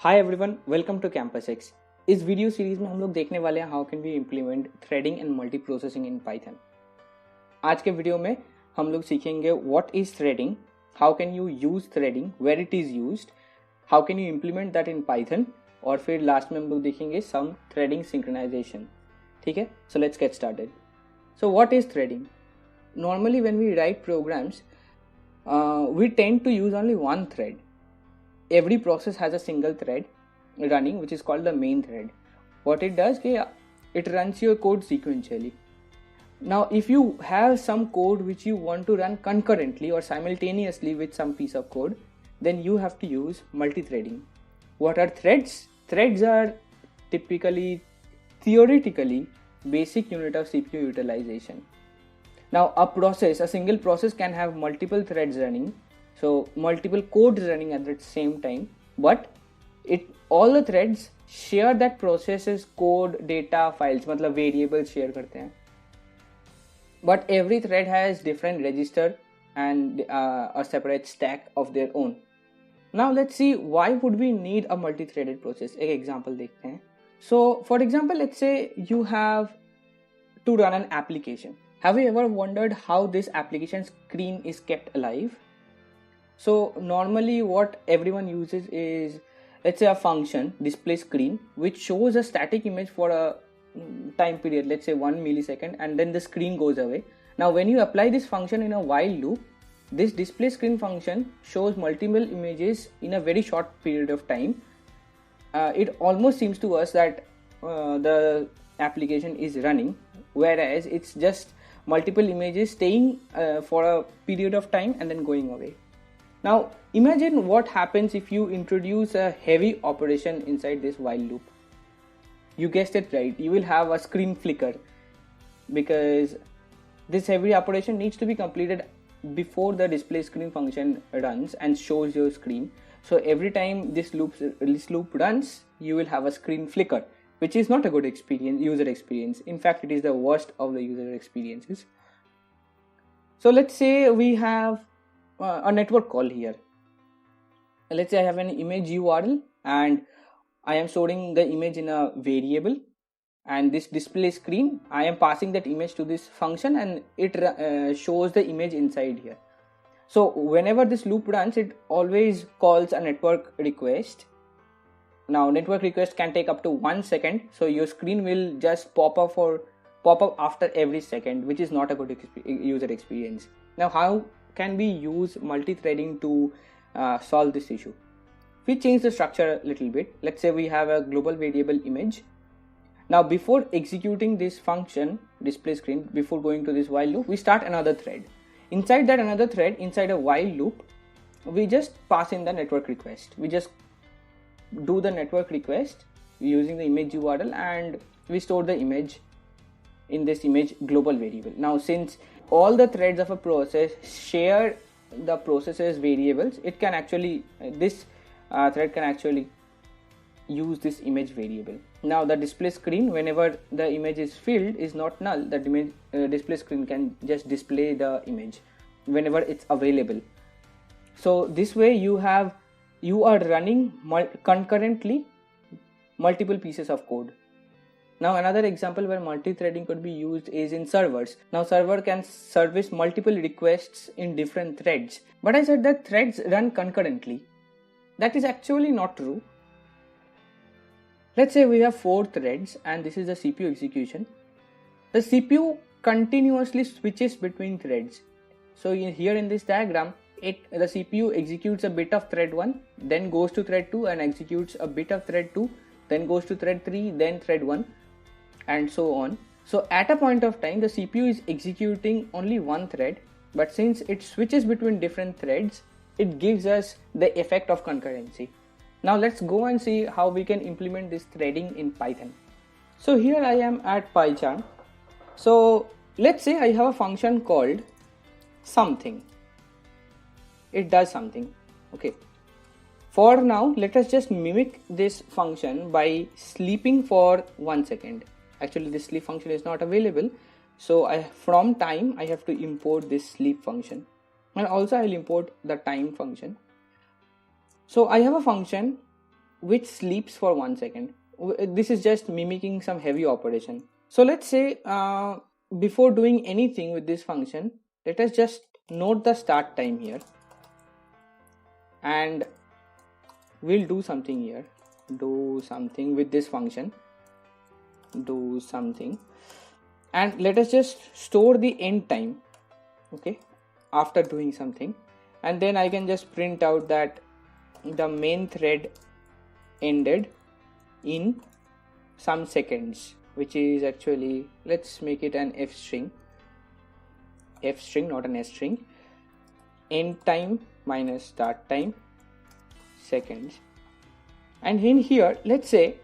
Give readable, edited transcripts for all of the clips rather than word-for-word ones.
Hi everyone, welcome to campus X. इस वीडियो सीरीज में हम लोग देखने वाले हैं how can we implement threading and multi processing in Python. आज के वीडियो में हम लोग सीखेंगे what is threading, how can you use threading, where it is used, how can you implement that in Python, और फिर लास्ट में हम लोग देखेंगे सम थ्रेडिंग सिंक्रोनाइजेशन। ठीक है, so let's get started. So what is threading? Normally when we write programs, we tend to use only one thread. Every process has a single thread running, which is called the main thread. What it does, it runs your code sequentially. Now if you have some code which you want to run concurrently or simultaneously with some piece of code, then you have to use multi-threading. What are threads? Threads are theoretically basic unit of CPU utilization. Now a single process can have multiple threads running, so multiple codes running at the same time, but all the threads share that process's code, data, files, मतलब variables share करते हैं, but every thread has different register and a separate stack of their own. Now let's see why would we need a multi-threaded process. एक example देखते हैं. So for example, let's say you have to run an application. Have you ever wondered how this application screen is kept alive? So normally what everyone uses is, let's say, a function display screen which shows a static image for a time period, let's say 1 millisecond, and then the screen goes away. Now when you apply this function in a while loop, this display screen function shows multiple images in a very short period of time. It almost seems to us that the application is running, whereas it's just multiple images staying for a period of time and then going away. Now imagine what happens if you introduce a heavy operation inside this while loop. You guessed it right, you will have a screen flicker, because this heavy operation needs to be completed before the display screen function runs and shows your screen. So every time this loop runs, you will have a screen flicker, which is not a good user experience. In fact, it is the worst of the user experiences. So let's say we have a network call here. Let's say I have an image URL and I am storing the image in a variable, and this display screen, I am passing that image to this function and it shows the image inside here. So whenever this loop runs, it always calls a network request. Now network request can take up to 1 second, so your screen will just pop up after every second, which is not a good user experience. Now how can we use multi-threading to solve this issue? We change the structure a little bit. Let's say we have a global variable image. Now before executing this function display screen, before going to this while loop, we start another thread. Inside that another thread, inside a while loop, we just pass in the network request. We just do the network request using the image URL and we store the image in this image global variable. Now since all the threads of a process share the process's variables, it can actually this thread can actually use this image variable. Now the display screen, whenever the image is filled, is not null. The image display screen can just display the image whenever it's available. So this way you are running concurrently multiple pieces of code. Now another example where multi-threading could be used is in servers. Now server can service multiple requests in different threads, but I said that threads run concurrently. That is actually not true. Let's say we have 4 threads and this is the CPU execution. The CPU continuously switches between threads. So here in this diagram, the CPU executes a bit of thread 1, then goes to thread 2 and executes a bit of thread 2, then goes to thread 3, then thread 1, and so on. So at a point of time, the CPU is executing only one thread, but since it switches between different threads, it gives us the effect of concurrency. Now let's go and see how we can implement this threading in Python. So here I am at PyCharm. So let's say I have a function called something. It does something. Okay. For now, let us just mimic this function by sleeping for 1 second. Actually, this sleep function is not available. So from time, I have to import this sleep function. And also I will import the time function. So I have a function which sleeps for 1 second. This is just mimicking some heavy operation. So let's say before doing anything with this function, let us just note the start time here, and we'll do something here. Do something with this function. Do something, and let us just store the end time, okay, after doing something, and then I can just print out that the main thread ended in some seconds, which is actually, let's make it an f string, not an s string. End time minus start time, seconds. And in here, let's say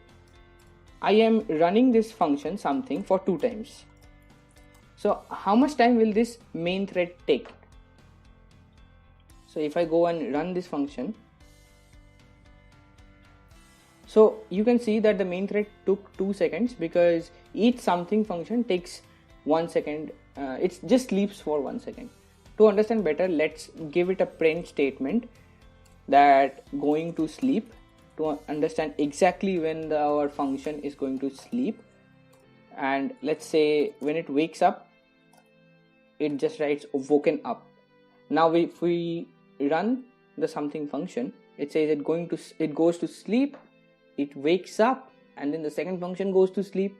I am running this function something for 2 times. So how much time will this main thread take? So if I go and run this function, so you can see that the main thread took 2 seconds, because each something function takes 1 second. It just sleeps for 1 second. To understand better, let's give it a print statement that going to sleep, to understand exactly when our function is going to sleep. And let's say when it wakes up, it just writes woken up. Now if we run the something function, it says it goes to sleep, it wakes up, and then the second function goes to sleep,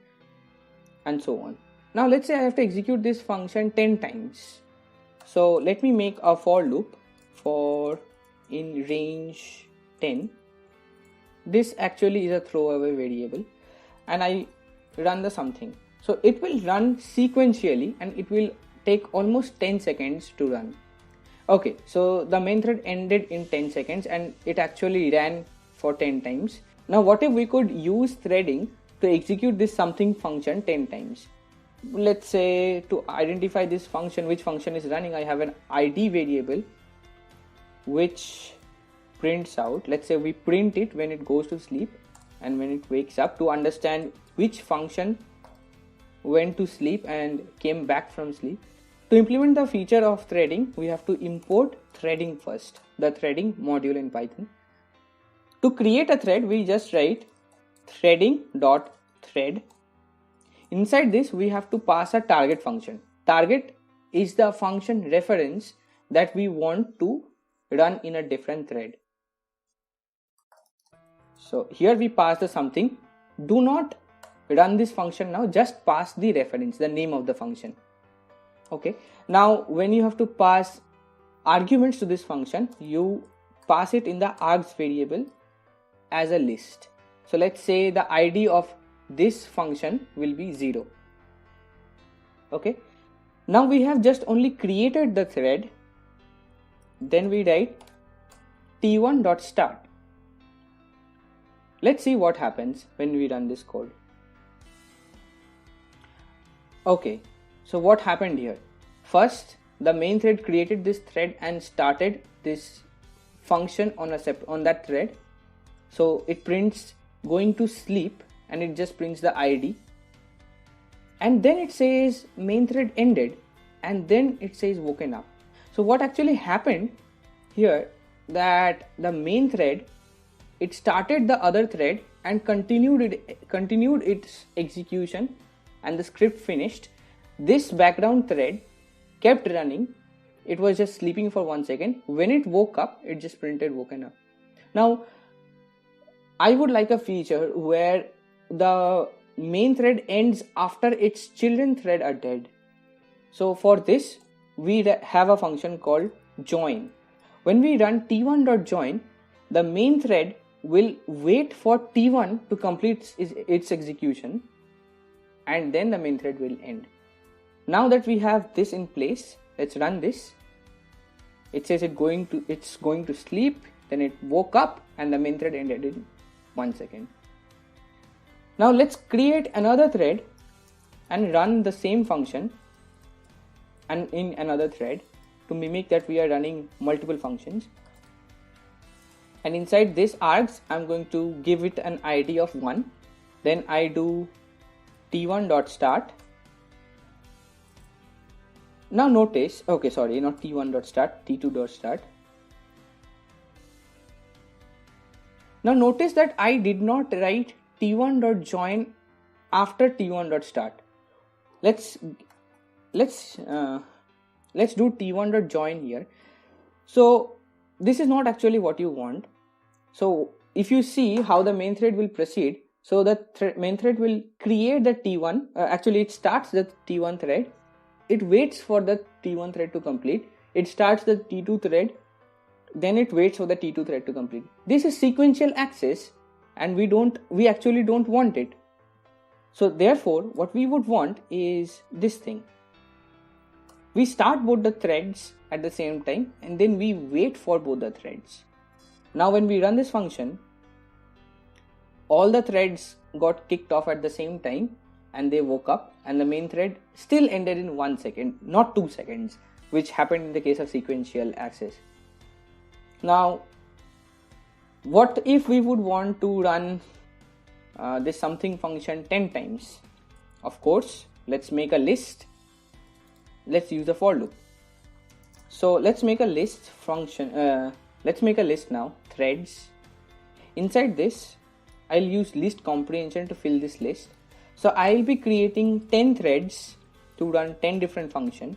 and so on. Now let's say I have to execute this function 10 times. So let me make a for loop for in range 10. This actually is a throwaway variable, and I run the something. So it will run sequentially, and it will take almost 10 seconds to run. Okay, so the main thread ended in 10 seconds and it actually ran for 10 times. Now what if we could use threading to execute this something function 10 times? Let's say to identify this function, which function is running, I have an id variable which prints out, let's say we print it when it goes to sleep and when it wakes up, to understand which function went to sleep and came back from sleep. To implement the feature of threading, we have to import threading first, the threading module in Python. To create a thread, we just write threading.thread. Inside this, we have to pass a target function. Target is the function reference that we want to run in a different thread. So here we pass the something. Do not run this function now, just pass the reference, the name of the function. Okay, now when you have to pass arguments to this function, you pass it in the args variable as a list. So let's say the id of this function will be 0. Okay, now we have just only created the thread. Then we write t1.start. Let's see what happens when we run this code. Okay, so what happened here? First, the main thread created this thread and started this function on that thread. So it prints going to sleep and it just prints the id. And then it says main thread ended, and then it says woken up. So what actually happened here, that the main thread, it started the other thread and continued its execution, and the script finished. This background thread kept running. It was just sleeping for 1 second. When it woke up, it just printed woken up. Now, I would like a feature where the main thread ends after its children thread are dead. So for this, we have a function called join. When we run t1.join, the main thread will wait for t1 to complete its execution, and then the main thread will end. Now that we have this in place, let's run this. It says it's going to sleep, then it woke up, and the main thread ended in 1 second. Now let's create another thread and run the same function and in another thread to mimic that we are running multiple functions. And inside this args, I'm going to give it an id of 1. Then I do t1.start. Now notice, okay, sorry, not t1.start, t2.start. Now notice that I did not write t1.join after t1.start. Let's do t1.join here. So this is not actually what you want. So if you see how the main thread will proceed, so the main thread will create the t1, actually it starts the t1 thread, it waits for the t1 thread to complete, it starts the t2 thread, then it waits for the t2 thread to complete. This is sequential access and we actually don't want it. So therefore what we would want is this thing. We start both the threads at the same time and then we wait for both the threads. Now when we run this function, all the threads got kicked off at the same time and they woke up, and the main thread still ended in 1 second, not 2 seconds, which happened in the case of sequential access. Now, what if we would want to run this something function 10 times? Of course, let's make a list. Let's use a for loop. So let's make a list function. Let's make a list now, threads. Inside this, I'll use list comprehension to fill this list. So I'll be creating 10 threads to run 10 different functions,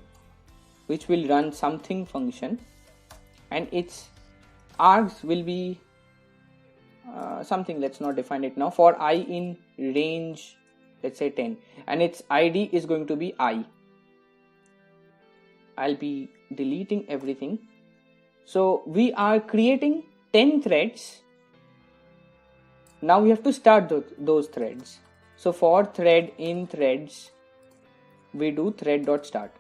which will run something function, and its args will be something, let's not define it now, for I in range, let's say 10, and its ID is going to be I. I'll be deleting everything. So we are creating 10 threads. Now we have to start those threads. So for thread in threads, we do thread.start.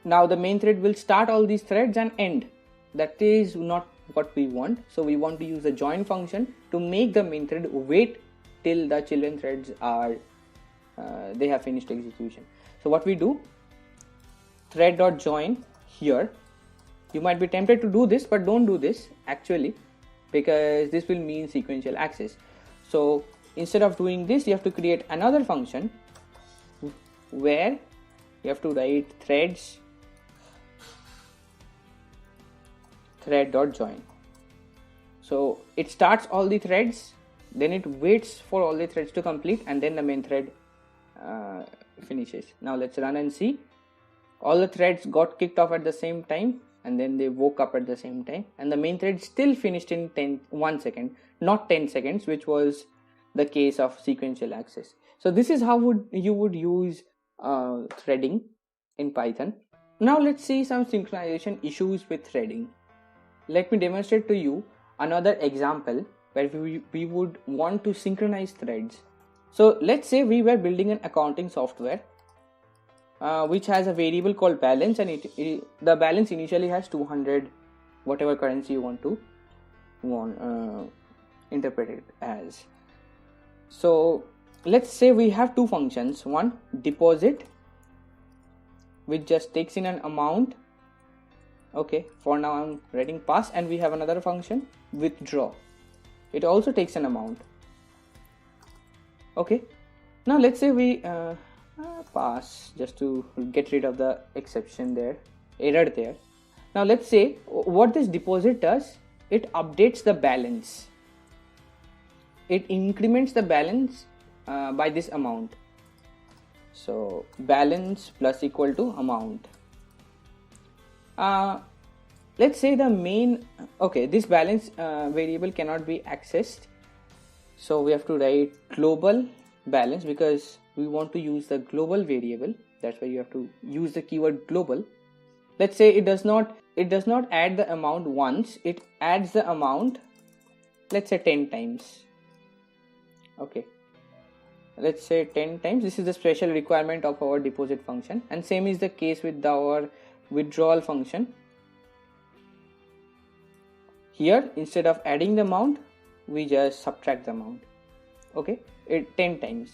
Now the main thread will start all these threads and end. That is not what we want. So we want to use the join function to make the main thread wait till the children threads are they have finished execution. So what we do, thread.join here. You might be tempted to do this, but don't do this actually, because this will mean sequential access. So instead of doing this, you have to create another function where you have to write threads thread.join. So it starts all the threads, then it waits for all the threads to complete, and then the main thread finishes. Now let's run and see. All the threads got kicked off at the same time and then they woke up at the same time, and the main thread still finished in 1 second, not 10 seconds, which was the case of sequential access. So this is how you would use threading in Python. Now let's see some synchronization issues with threading. Let me demonstrate to you another example where we would want to synchronize threads. So let's say we were building an accounting software which has a variable called balance, and the balance initially has 200, whatever currency you want to interpret it as. So let's say we have two functions, one deposit, which just takes in an amount. Okay, for now I'm writing pass, and we have another function withdraw. It also takes an amount. Okay, now let's say we pass, just to get rid of the exception there, error there. Now let's say what this deposit does, it updates the balance. It increments the balance by this amount. So balance plus equal to amount. Let's say the main, okay, this balance variable cannot be accessed. So we have to write global balance because we want to use the global variable. That's why you have to use the keyword global. Let's say it does not add the amount once, it adds the amount, let's say 10 times. Okay, let's say 10 times. This is the special requirement of our deposit function, and same is the case with our withdrawal function. Here, instead of adding the amount, we just subtract the amount. Okay, 10 times.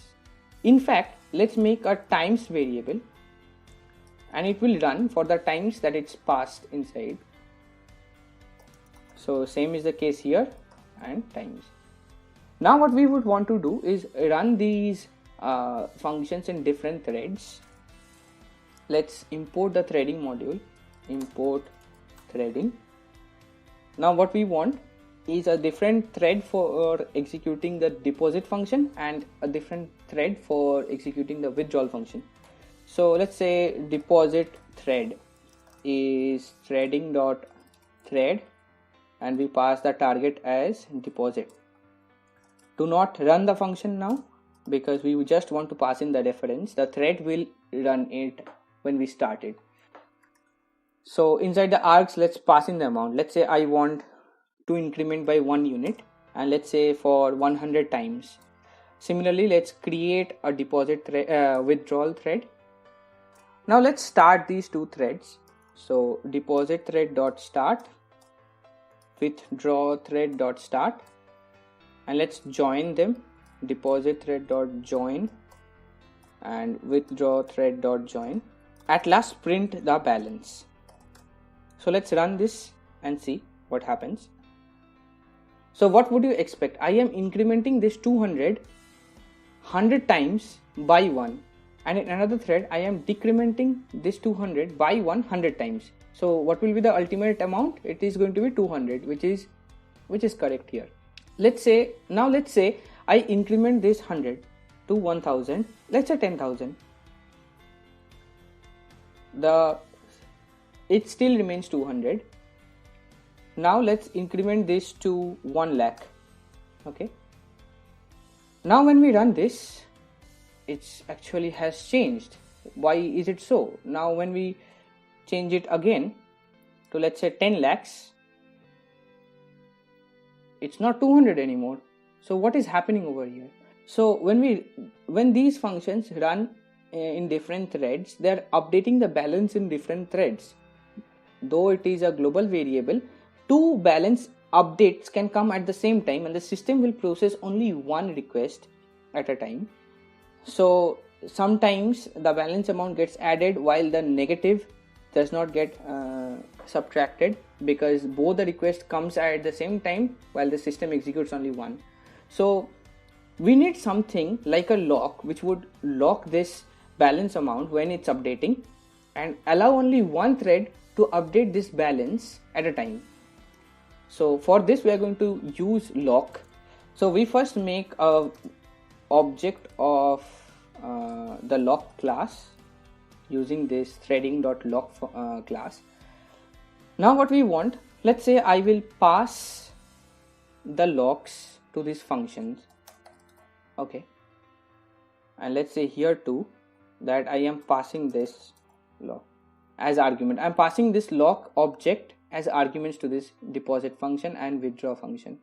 In fact, let's make a times variable, and it will run for the times that it's passed inside. So same is the case here, and times. Now what we would want to do is run these functions in different threads. Let's import the threading module, import threading. Now what we want is a different thread for executing the deposit function and a different thread for executing the withdrawal function. So let's say deposit thread is threading.thread and we pass the target as deposit. Do not run the function now because we just want to pass in the reference. The thread will run it when we start it. So inside the args, let's pass in the amount. Let's say I want to increment by 1 unit and let's say for 100 times. Similarly, let's create a deposit withdrawal thread. Now let's start these two threads. So deposit thread dot start, withdraw thread dot start, and let's join them. Deposit thread dot join and withdraw thread dot join. At last, print the balance. So let's run this and see what happens. So what would you expect? I am incrementing this 200 100 times by 1, and in another thread I am decrementing this 200 by 100 times. So what will be the ultimate amount? It is going to be 200, which is correct here. Let's say I increment this 100 to 1000. Let's say 10,000. It still remains 200. Now let's increment this to 1 lakh. Okay. Now when we run this, it actually has changed. Why is it so? Now when we change it again to let's say 10 lakhs, it's not 200 anymore. So what is happening over here? So when these functions run in different threads, they are updating the balance in different threads. Though it is a global variable, two balance updates can come at the same time and the system will process only one request at a time. So sometimes the balance amount gets added while the negative does not get subtracted because both the requests comes at the same time while the system executes only one. So we need something like a lock which would lock this balance amount when it's updating and allow only one thread to update this balance at a time. So for this we are going to use lock. So we first make a object of the lock class using this threading.lock class. Now what we want, let's say I will pass the locks to these functions. Okay, and let's say here too that I am passing this lock as argument. I'm passing this lock object as arguments to this deposit function and withdraw function.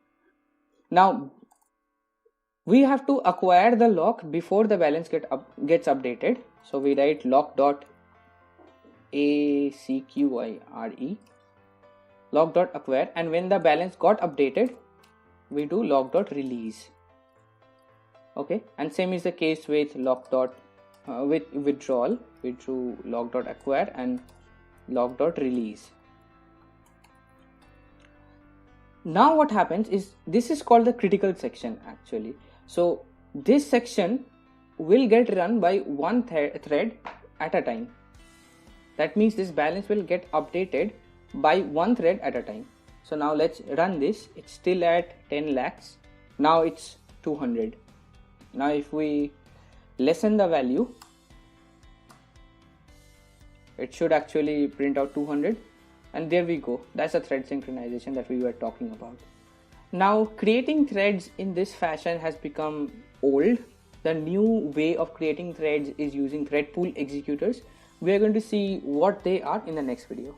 Now we have to acquire the lock before the balance gets updated. So we write lock.acquire, lock.acquire, and when the balance got updated, we do lock.release. Okay, and same is the case with with withdrawal. We do lock.acquire and lock.release. Now what happens is this is called the critical section actually. So this section will get run by one thread at a time. That means this balance will get updated by one thread at a time. So now let's run this. It's still at 10 lakhs. Now it's 200. Now if we lessen the value, it should actually print out 200. And there we go. That's a thread synchronization that we were talking about. Now creating threads in this fashion has become old. The new way of creating threads is using thread pool executors. We are going to see what they are in the next video.